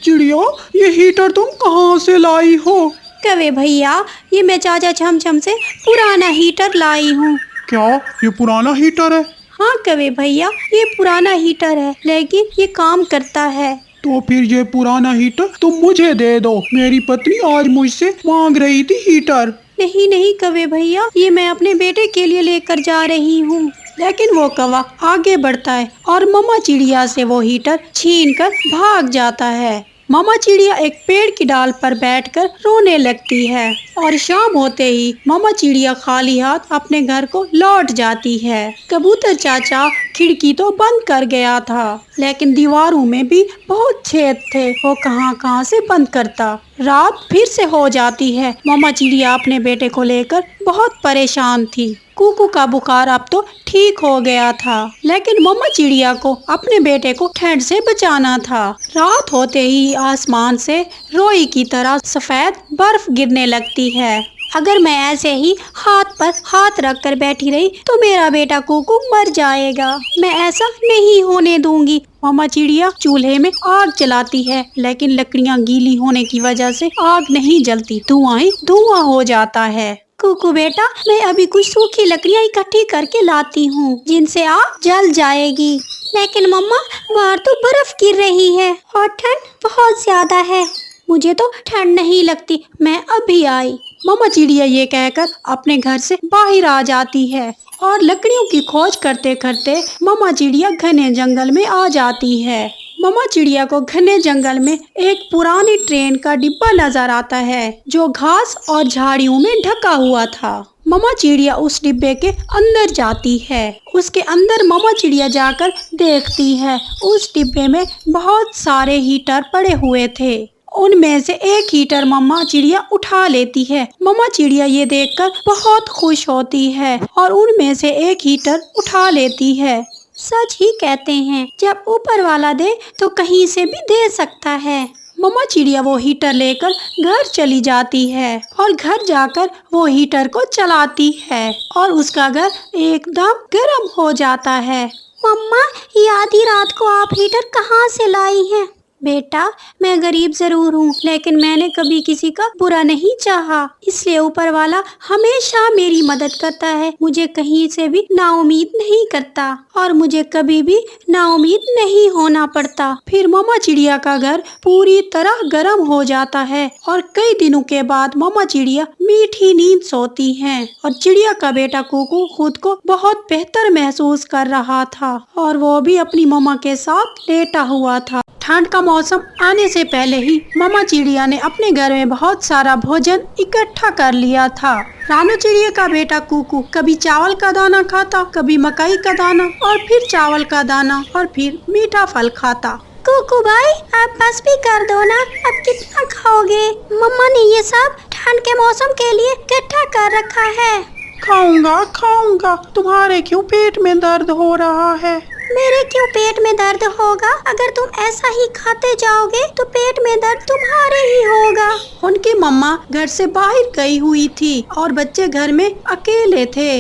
F: चिड़िया, ये हीटर तुम कहाँ से लाई हो?
E: कवे भैया, ये मैं चाचा छमछम से पुराना हीटर लाई हूँ।
C: क्या ये पुराना हीटर है?
E: हाँ कवे भैया, ये पुराना हीटर है, लेकिन ये काम करता है।
F: तो फिर ये पुराना हीटर तुम मुझे दे दो। मेरी पत्नी आज मुझसे मांग रही थी हीटर।
E: नहीं नहीं कवे भैया, ये मैं अपने बेटे के लिए लेकर जा रही हूँ।
F: लेकिन वो कौवा आगे बढ़ता है और मामा चिड़िया से वो हीटर छीनकर भाग जाता है। मामा चिड़िया एक पेड़ की डाल पर बैठकर रोने लगती है और शाम होते ही मामा चिड़िया खाली हाथ अपने घर को लौट जाती है। कबूतर चाचा खिड़की तो बंद कर गया था, लेकिन दीवारों में भी बहुत छेद थे, वो कहाँ से बंद करता। रात फिर से हो जाती है। मामा चिड़िया अपने बेटे को लेकर बहुत परेशान थी। कुकू का बुखार अब तो ठीक हो गया था, लेकिन मामा चिड़िया को अपने बेटे को ठंड से बचाना था। रात होते ही आसमान से रोई की तरह सफेद बर्फ गिरने लगती है।
E: अगर मैं ऐसे ही हाथ पर हाथ रखकर बैठी रही तो मेरा बेटा कुकू मर जाएगा। मैं ऐसा नहीं होने दूंगी।
F: मामा चिड़िया चूल्हे में आग जलाती है, लेकिन लकड़ियाँ गीली होने की वजह से आग नहीं जलती, धुआं हो जाता है।
E: कुकू बेटा, मैं अभी कुछ सूखी लकड़ियाँ इकट्ठी करके लाती हूँ, जिनसे आग जल जाएगी। लेकिन मम्मा, बाहर तो बर्फ गिर रही है और ठंड बहुत ज्यादा है। मुझे तो ठंड नहीं लगती, मैं अभी आई।
F: मामा चिड़िया ये कहकर अपने घर से बाहर आ जाती है और लकड़ियों की खोज करते करते मामा चिड़िया घने जंगल में आ जाती है। मामा चिड़िया को घने जंगल में एक पुरानी ट्रेन का डिब्बा नजर आता है, जो घास और झाड़ियों में ढका हुआ था। मामा चिड़िया उस डिब्बे के अंदर जाती है। उसके अंदर मामा चिड़िया जाकर देखती है, उस डिब्बे में बहुत सारे हीटर पड़े हुए थे। उनमें से एक हीटर मामा चिड़िया उठा लेती है। मामा चिड़िया ये देखकर बहुत खुश होती है और उनमें से एक हीटर उठा लेती है।
E: सच ही कहते हैं, जब ऊपर वाला दे तो कहीं से भी दे सकता है।
F: मामा चिड़िया वो हीटर लेकर घर चली जाती है और घर जाकर वो हीटर को चलाती है और उसका घर एकदम गर्म हो जाता है।
E: मम्मा, ये आधी रात को आप हीटर कहाँ से लाई हैं? बेटा, मैं गरीब जरूर हूँ, लेकिन मैंने कभी किसी का बुरा नहीं चाहा, इसलिए ऊपर वाला हमेशा मेरी मदद करता है। मुझे कहीं से भी नाउम्मीद नहीं करता और मुझे कभी भी नाउम्मीद नहीं होना पड़ता। फिर मामा चिड़िया का घर पूरी तरह गर्म हो जाता है और कई दिनों के बाद मामा चिड़िया मीठी नींद सोती हैं और चिड़िया का बेटा कुकू खुद को बहुत बेहतर महसूस कर रहा था और वो भी अपनी मामा के साथ लेटा हुआ था। ठंड का मौसम आने से पहले ही मामा चिड़िया ने अपने घर में बहुत सारा भोजन इकट्ठा कर लिया था। रानू चिड़िया का बेटा कुकू कभी चावल का दाना खाता, कभी मकई का दाना और फिर चावल का दाना और फिर मीठा फल खाता।
A: कुकू भाई, आप बस भी कर दो ना, अब कितना खाओगे? मम्मा ने ये सब ठंड के मौसम के लिए इकट्ठा कर रखा है।
F: खाऊंगा खाऊंगा, तुम्हारे क्यों पेट में दर्द हो रहा है?
A: मेरे क्यों पेट में दर्द होगा? अगर तुम ऐसा ही खाते जाओगे तो पेट में दर्द तुम्हारे ही होगा।
E: उनकी मम्मा घर से बाहर गई हुई थी और बच्चे घर में अकेले थे।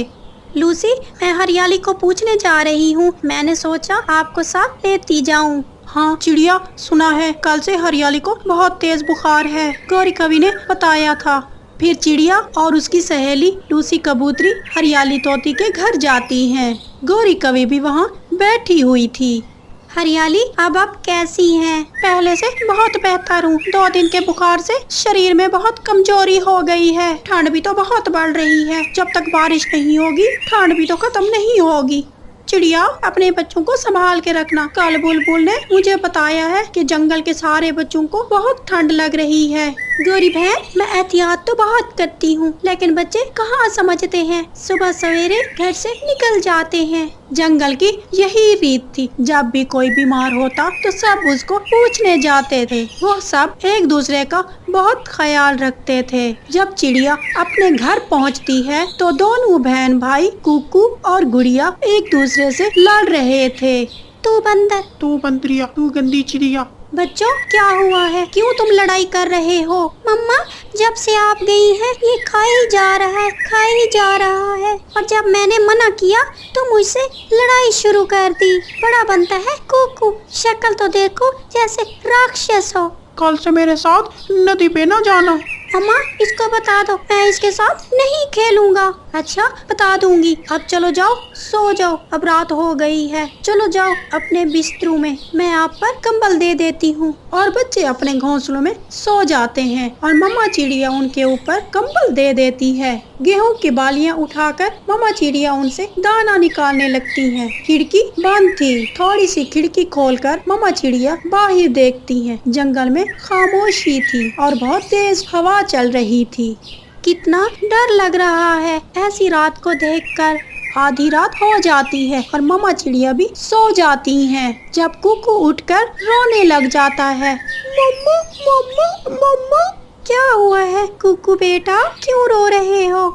E: लूसी, मैं हरियाली को पूछने जा रही हूँ, मैंने सोचा आपको साथ लेती जाऊँ। हाँ चिड़िया, सुना है कल से हरियाली को बहुत तेज बुखार है, गौरी कवि ने बताया था। फिर चिड़िया और उसकी सहेली लूसी कबूतरी हरियाली तोती के घर जाती हैं। गौरी कवि भी वहाँ बैठी हुई थी।
A: हरियाली, अब आप कैसी हैं?
E: पहले से बहुत बेहतर हूँ। 2 दिन के बुखार से शरीर में बहुत कमजोरी हो गई है। ठंड भी तो बहुत बढ़ रही है, जब तक बारिश नहीं होगी ठंड भी तो खत्म नहीं होगी। चिड़िया, अपने बच्चों को संभाल के रखना। कल बुलबुल ने मुझे बताया है कि जंगल के सारे बच्चों को बहुत ठंड लग रही है।
A: गौरी बहन, मैं एहतियात तो बहुत करती हूँ, लेकिन बच्चे कहाँ समझते हैं। सुबह सवेरे घर से निकल जाते हैं।
E: जंगल की यही रीत थी, जब भी कोई बीमार होता तो सब उसको पूछने जाते थे। वो सब एक दूसरे का बहुत ख्याल रखते थे। जब चिड़िया अपने घर पहुंचती है तो दोनों बहन भाई कुकू और गुड़िया एक दूसरे से लड़ रहे थे।
A: तू बंदर,
F: तू बंदरिया, तू गंदी चिड़िया।
E: बच्चों, क्या हुआ है? क्यों तुम लड़ाई कर रहे हो?
A: मम्मा, जब से आप गई हैं ये खाए ही जा रहा है, खाए ही जा रहा है, और जब मैंने मना किया तो मुझसे लड़ाई शुरू कर दी। बड़ा बनता है कुकू, शक्ल तो देखो जैसे राक्षस हो।
F: कल से मेरे साथ नदी पे ना जाना।
E: मम्मा, इसको बता दो, मैं इसके साथ नहीं खेलूंगा। अच्छा, बता दूंगी। अब चलो जाओ, सो जाओ, अब रात हो गई है। चलो जाओ अपने बिस्तरों में, मैं आप पर कंबल दे देती हूँ। और बच्चे अपने घोंसलों में सो जाते हैं और मम्मा चिड़िया उनके ऊपर कंबल दे देती है। गेहूं की बालियां उठाकर मम्मा चिड़िया उनसे दाना निकालने लगती हैं। खिड़की बंद थी। थोड़ी सी खिड़की खोलकर मम्मा चिड़िया बाहर देखती हैं। जंगल में खामोशी थी और बहुत तेज हवा चल रही थी। कितना डर लग रहा है ऐसी रात को देखकर। आधी रात हो जाती है और मम्मा चिड़िया भी सो जाती हैं। जब कुकू उठकर रोने लग जाता है।
F: मम्मा मम्मा मम्मा।
E: क्या हुआ है कुकू बेटा, क्यों रो रहे हो?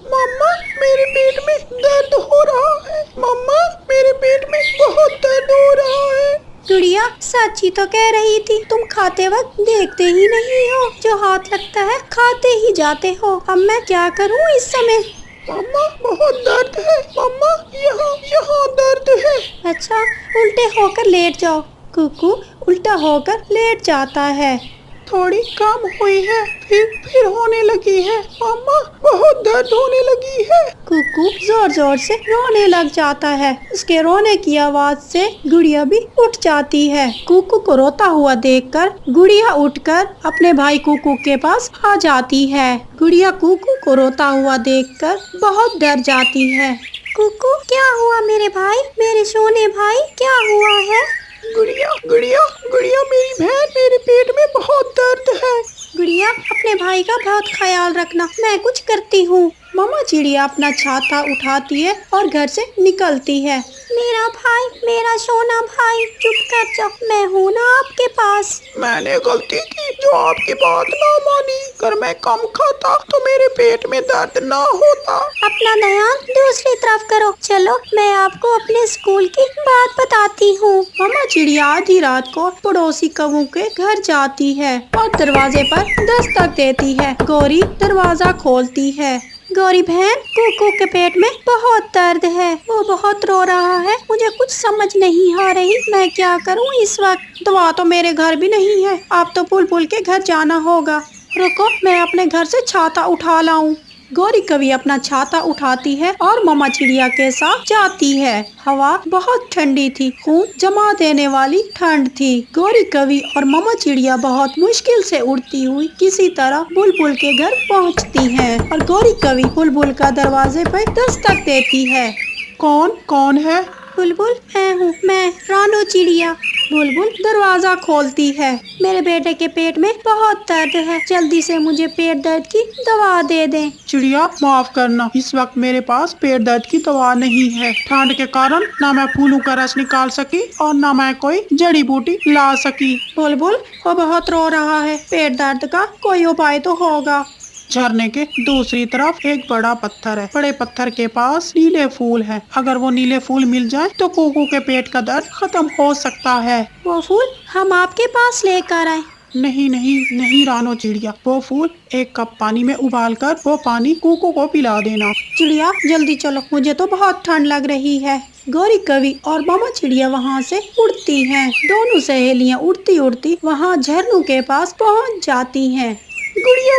F: मम्मा, मेरे पेट में दर्द हो रहा है। मम्मा, मेरे पेट में बहुत दर्द हो रहा है।
E: गुड़िया, सच्ची तो कह रही थी, तुम खाते वक्त देखते ही नहीं हो, जो हाथ लगता है खाते ही जाते हो। अब मैं क्या करूं इस समय?
F: मम्मा, बहुत दर्द है। मम्मा, यहाँ दर्द है।
E: अच्छा, उल्टे होकर लेट जाओ। कुकू उल्टा होकर लेट जाता है।
F: थोड़ी कम हुई है, फिर होने लगी है। मम्मा, बहुत दर्द होने लगी है।
E: कुकू जोर जोर से रोने लग जाता है। उसके रोने की आवाज से गुड़िया भी उठ जाती है। कुकू को रोता हुआ देखकर गुड़िया उठकर अपने भाई कुकू के पास आ जाती है। गुड़िया कुकू को रोता हुआ देखकर बहुत डर जाती है।
A: कुकू, क्या हुआ मेरे भाई, मेरे सोने भाई, क्या हुआ है?
F: गुड़िया गुड़िया गुड़िया, मेरी बहन, मेरे पेट में बहुत दर्द है।
E: गुड़िया, अपने भाई का बहुत ख्याल रखना, मैं कुछ करती हूँ। मम्मा चिड़िया अपना छाता उठाती है और घर से निकलती है।
A: मेरा भाई, मेरा सोना भाई, चुप कर जाओ, मैं हूँ ना आपके पास।
F: मैंने गलती की जो आपकी बात ना मानी। अगर मैं कम खाता तो मेरे पेट में दर्द ना होता।
A: अपना ध्यान दूसरी तरफ करो। चलो, मैं आपको अपने स्कूल की बात बताती हूँ।
E: मम्मा चिड़िया आधी रात को पड़ोसी कौवों के घर जाती है और दरवाजे पर दस्तक देती है। गौरी दरवाजा खोलती है। गौरी बहन, कुकू के पेट में बहुत दर्द है, वो बहुत रो रहा है। मुझे कुछ समझ नहीं आ रही, मैं क्या करूं इस वक्त। दवा तो मेरे घर भी नहीं है, अब तो बुलबुल के घर जाना होगा। रुको, मैं अपने घर से छाता उठा लाऊं। गौरी कवि अपना छाता उठाती है और मामा चिड़िया के साथ जाती है। हवा बहुत ठंडी थी, खून जमा देने वाली ठंड थी। गौरी कवि और मामा चिड़िया बहुत मुश्किल से उड़ती हुई किसी तरह बुलबुल के घर पहुंचती हैं और गौरी कवि बुलबुल का दरवाजे पर दस्तक देती है।
F: कौन है?
E: बुलबुल, मैं हूँ, मैं रानो चिड़िया। बुलबुल दरवाजा खोलती है। मेरे बेटे के पेट में बहुत दर्द है, जल्दी से मुझे पेट दर्द की दवा दे दें।
F: चिड़िया, माफ करना, इस वक्त मेरे पास पेट दर्द की दवा नहीं है। ठंड के कारण ना मैं फूलों का रस निकाल सकी और ना मैं कोई जड़ी बूटी ला सकी।
E: बुलबुल, वो बहुत रो रहा है, पेट दर्द का कोई उपाय तो होगा।
F: झरने के दूसरी तरफ एक बड़ा पत्थर है, बड़े पत्थर के पास नीले फूल हैं। अगर वो नीले फूल मिल जाए तो कुकू के पेट का दर्द खत्म हो सकता है।
E: वो फूल हम आपके पास लेकर आए।
F: नहीं रानो चिड़िया, वो फूल एक कप पानी में उबाल कर वो पानी कुकू को पिला देना।
E: चिड़िया जल्दी चलो, मुझे तो बहुत ठंड लग रही है। गौरी कवि और मामा चिड़िया वहाँ से उड़ती हैं। दोनों सहेलियाँ उड़ती उड़ती वहाँ झरनों के पास पहुँच जाती हैं।
F: गुड़िया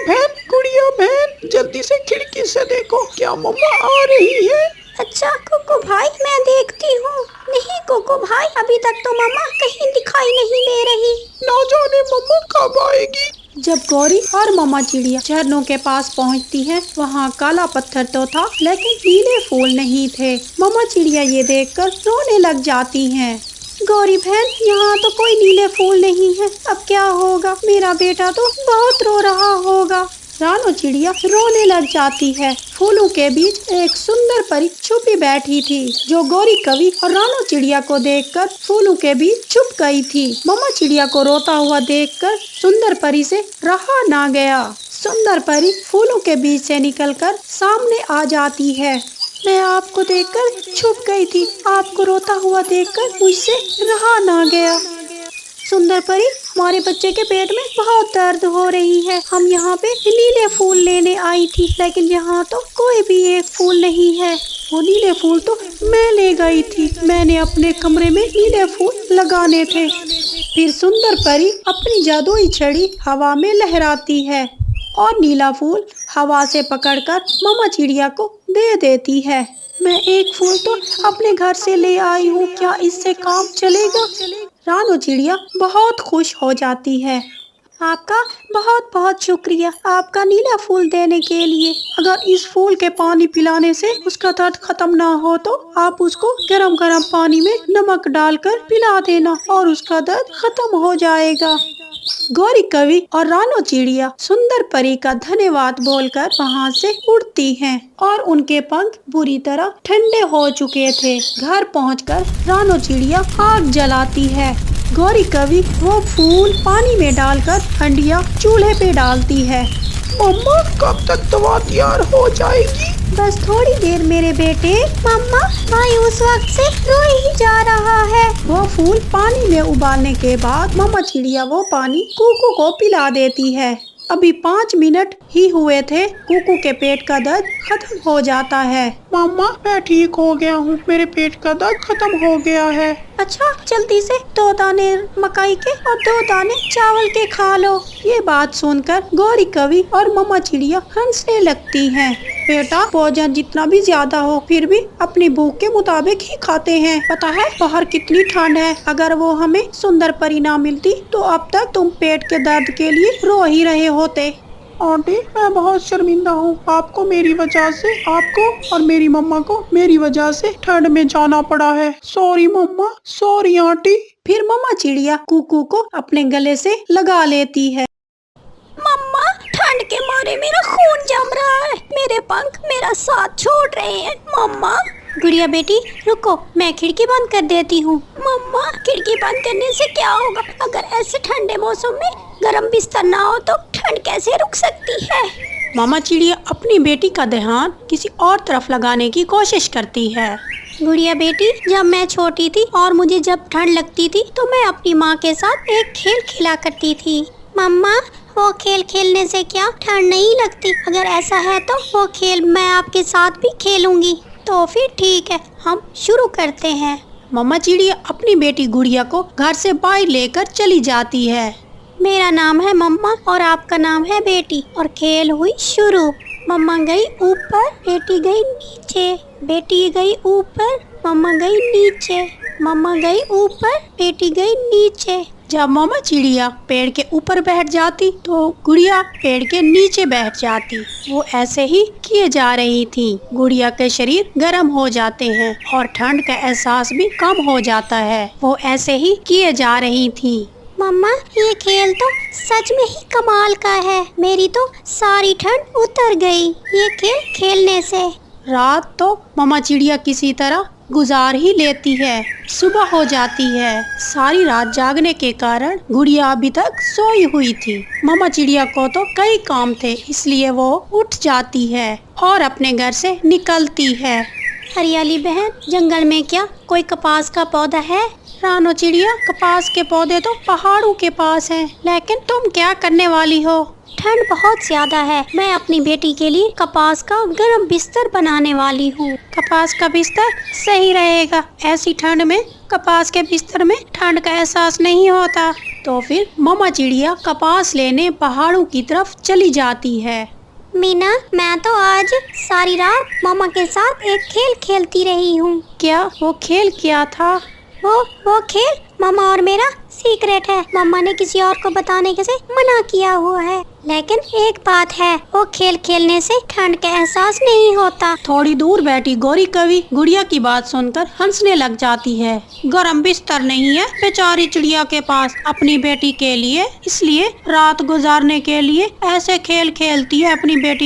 F: बहन, जल्दी से खिड़की से देखो, क्या मम्मा आ रही है?
E: अच्छा कुकू भाई, मैं देखती हूँ। नहीं कुकू भाई, अभी तक तो मम्मा कहीं दिखाई नहीं दे रही।
F: ना जाने मम्मा कब आएगी।
E: जब गौरी और मामा चिड़िया झरनों के पास पहुँचती है, वहाँ काला पत्थर तो था लेकिन नीले फूल नहीं थे। मामा चिड़िया ये देखकर रोने लग जाती हैं। गौरी बहन, यहाँ तो कोई नीले फूल नहीं है, अब क्या होगा? मेरा बेटा तो बहुत रो रहा होगा। रानो चिड़िया रोने लग जाती है। फूलों के बीच एक सुंदर परी छुपी बैठी थी, जो गौरी कवि और रानो चिड़िया को देखकर फूलों के बीच छुप गई थी। मामा चिड़िया को रोता हुआ देखकर सुंदर परी से रहा ना गया। सुंदर परी फूलों के बीच से निकलकर सामने आ जाती है। मैं आपको देखकर छुप गई थी, आपको रोता हुआ देखकर मुझसे रहा ना गया। सुंदर परी, हमारे बच्चे के पेट में बहुत दर्द हो रही है, हम यहाँ पे नीले फूल लेने आई थी, लेकिन यहाँ तो कोई भी एक फूल नहीं है। वो नीले फूल तो मैं ले गई थी, मैंने अपने कमरे में नीले फूल लगाने थे। फिर सुंदर परी अपनी जादुई छड़ी हवा में लहराती है और नीला फूल हवा से पकड़कर मामा चिड़िया को दे देती है। मैं एक फूल तो अपने घर से ले आई हूँ, क्या इससे काम चलेगा? रानो चिड़िया बहुत खुश हो जाती है। आपका बहुत बहुत शुक्रिया, आपका नीला फूल देने के लिए। अगर इस फूल के पानी पिलाने से उसका दर्द खत्म ना हो तो आप उसको गरम गरम पानी में नमक डालकर पिला देना और उसका दर्द खत्म हो जाएगा। गौरी कवि और रानो चिड़िया सुंदर परी का धन्यवाद बोलकर वहाँ से उड़ती हैं और उनके पंख बुरी तरह ठंडे हो चुके थे। घर पहुंचकर रानो चिड़िया आग जलाती है। गौरी कवि वो फूल पानी में डालकर हंडिया चूल्हे पे डालती है।
F: मम्मा, कब तक दवा तैयार हो जाएगी?
E: बस थोड़ी देर मेरे बेटे। मम्मा, भाई उस वक्त से रो ही जा रहा है। वो फूल पानी में उबालने के बाद मामा चिड़िया वो पानी कुकू को पिला देती है। अभी 5 मिनट ही हुए थे, कुकू के पेट का दर्द खत्म हो जाता है।
F: मम्मा, मैं ठीक हो गया हूँ, मेरे पेट का दर्द खत्म हो गया है।
E: अच्छा, जल्दी से 2 दाने मकई के और 2 दाने चावल के खा लो। ये बात सुनकर गौरी कवि और मामा चिड़िया हंसने लगती हैं। बेटा, भोजन जितना भी ज्यादा हो फिर भी अपनी भूख के मुताबिक ही खाते हैं। पता है बाहर कितनी ठंड है, अगर वो हमें सुंदर परी ना मिलती तो अब तक तुम पेट के दर्द के लिए रो ही रहे होते।
F: आंटी, मैं बहुत शर्मिंदा हूँ, आपको मेरी वजह से, आपको और मेरी मम्मा को मेरी वजह से ठंड में जाना पड़ा है। सॉरी मम्मा, सॉरी आंटी।
E: फिर मामा चिड़िया कुकू को अपने गले से लगा लेती है। मम्मा, ठंड के मारे मेरा खून जम रहा है, मेरे पंख मेरा साथ छोड़ रहे हैं। मम्मा। गुड़िया बेटी रुको, मैं खिड़की बंद कर देती हूँ। मम्मा, खिड़की बंद करने से क्या होगा? अगर ऐसे ठंडे मौसम में गर्म बिस्तर ना हो तो ठंड कैसे रुक सकती है? मामा चिड़िया अपनी बेटी का ध्यान किसी और तरफ लगाने की कोशिश करती है। गुड़िया बेटी, जब मैं छोटी थी और मुझे जब ठंड लगती थी तो मैं अपनी माँ के साथ एक खेल खेला करती थी।
A: मम्मा, वो खेल खेलने से क्या ठंड नहीं लगती? अगर ऐसा है तो वो खेल मैं आपके साथ भी खेलूंगी। तो फिर ठीक है, हम शुरू करते हैं।
E: मम्मा चिड़िया अपनी बेटी गुड़िया को घर से बाहर लेकर चली जाती है।
A: मेरा नाम है मम्मा और आपका नाम है बेटी, और खेल हुई शुरू। मम्मा गई ऊपर, बेटी गई नीचे, बेटी गई ऊपर, मम्मा गई नीचे, मम्मा गई ऊपर, बेटी गई नीचे।
E: जब मम्मा चिड़िया पेड़ के ऊपर बैठ जाती तो गुड़िया पेड़ के नीचे बैठ जाती। वो ऐसे ही किए जा रही थी। गुड़िया के शरीर गर्म हो जाते हैं और ठंड का एहसास भी कम हो जाता है। वो ऐसे ही किए जा रही थी।
A: मम्मा, ये खेल तो सच में ही कमाल का है। मेरी तो सारी ठंड उतर गई ये खेल खेलने से।
E: रात तो मम्मा चिड़िया किसी तरह गुजार ही लेती है। सुबह हो जाती है। सारी रात जागने के कारण गुड़िया अभी तक सोई हुई थी। मम्मा चिड़िया को तो कई काम थे, इसलिए वो उठ जाती है और अपने घर से निकलती है।
A: हरियाली बहन, जंगल में क्या कोई कपास का पौधा है?
E: रानो चिड़िया, कपास के पौधे तो पहाड़ों के पास हैं, लेकिन तुम क्या करने वाली हो?
A: ठंड बहुत ज्यादा है। मैं अपनी बेटी के लिए कपास का गर्म बिस्तर बनाने वाली हूँ।
E: कपास का बिस्तर सही रहेगा। ऐसी ठंड में कपास के बिस्तर में ठंड का एहसास नहीं होता। तो फिर मम्मा चिड़िया कपास लेने पहाड़ों की तरफ चली जाती है।
A: मीना, मैं तो आज सारी रात मम्मा के साथ एक खेल खेलती रही हूँ।
E: क्या वो खेल क्या था?
A: वो खेल मम्मा और मेरा सीक्रेट है। मम्मा ने किसी और को बताने के से मना किया हुआ है। लेकिन एक बात है, वो खेल खेलने से ठंड का एहसास नहीं होता।
E: थोड़ी दूर बैठी गौरी कवि गुड़िया की बात सुनकर हंसने लग जाती है। गरम बिस्तर नहीं है बेचारी चिड़िया के पास अपनी बेटी के लिए, इसलिए रात गुजारने के लिए ऐसे खेल खेलती है अपनी बेटी